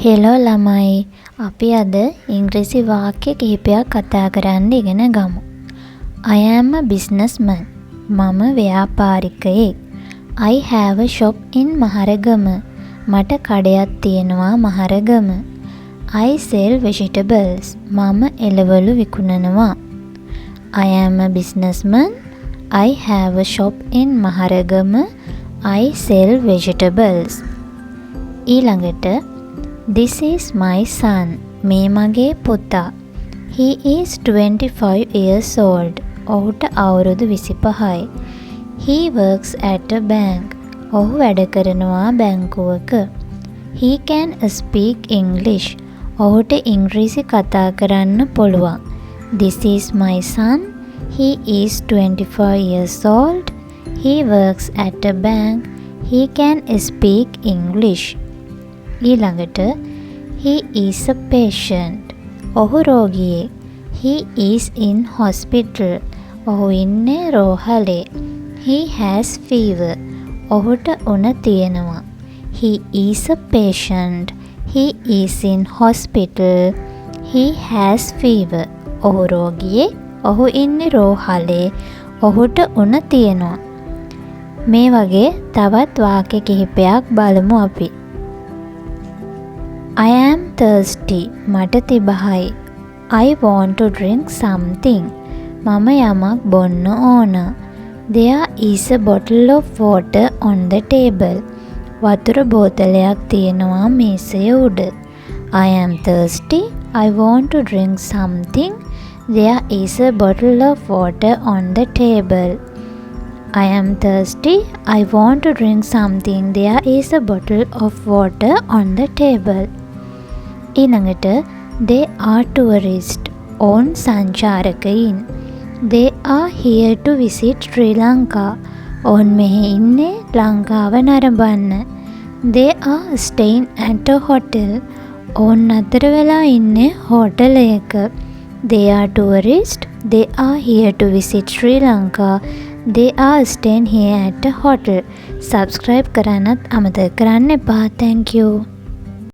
Hello ළමයි, අපි අද ඉංග්‍රීසි වාක්‍ය කිහිපයක් කතා කරන්න ඉගෙන ගමු. I am a businessman. මම ව්‍යාපාරිකයෙක්. I have a shop in Maharagama. මට කඩයක් තියෙනවා මහරගම. I sell vegetables. මම එළවලු විකුණනවා. I am a businessman. I have a shop in Maharagama. I sell vegetables. ඊළඟට This is my son. මේ මගේ පුතා. He is 25 years old. ඔහුට අවුරුදු 25යි. He works at a bank. ඔහු වැඩ කරනවා බැංකුවක. He can speak English. ඔහුට ඉංග්‍රීසි කතා කරන්න පුළුවන්. This is my son. He is 25 years old. He works at a bank. He can speak English. ඊළඟට he is a patient. ඔහු රෝගියෙක්. He is in hospital. ඔහු ඉන්නේ රෝහලේ. He has fever. ඔහුට උණ තියෙනවා. He is a patient. He is in hospital. He has fever. ඔහු රෝගියෙක්. ඔහු ඉන්නේ රෝහලේ. ඔහුට උණ තියෙනවා. මේ වගේ තවත් වාක්‍ය කිහිපයක් බලමු අපි. I am thirsty. මට තිබහයි. I want to drink something. මම යමක් බොන්න ඕන. There is a bottle of water on the table. වතුර බෝතලයක් තියෙනවා මේසය උඩ. I am thirsty. I want to drink something. There is a bottle of water on the table. I am thirsty. I want to drink something. There is a bottle of water on the table. ඊළඟට they are tourists. ඔවුන් සංචාරකයින්. They are here to visit Sri Lanka. ඔවුන් මෙහි ඉන්නේ ලංකාව නරඹන්න. They are staying at a hotel. ඔවුන් අතර වෙලා ඉන්නේ හෝටලයක. They are tourists. They are here to visit Sri Lanka. They are staying here at a hotel. Subscribe කරන්නත් අමතක කරන්න එපා. Thank you.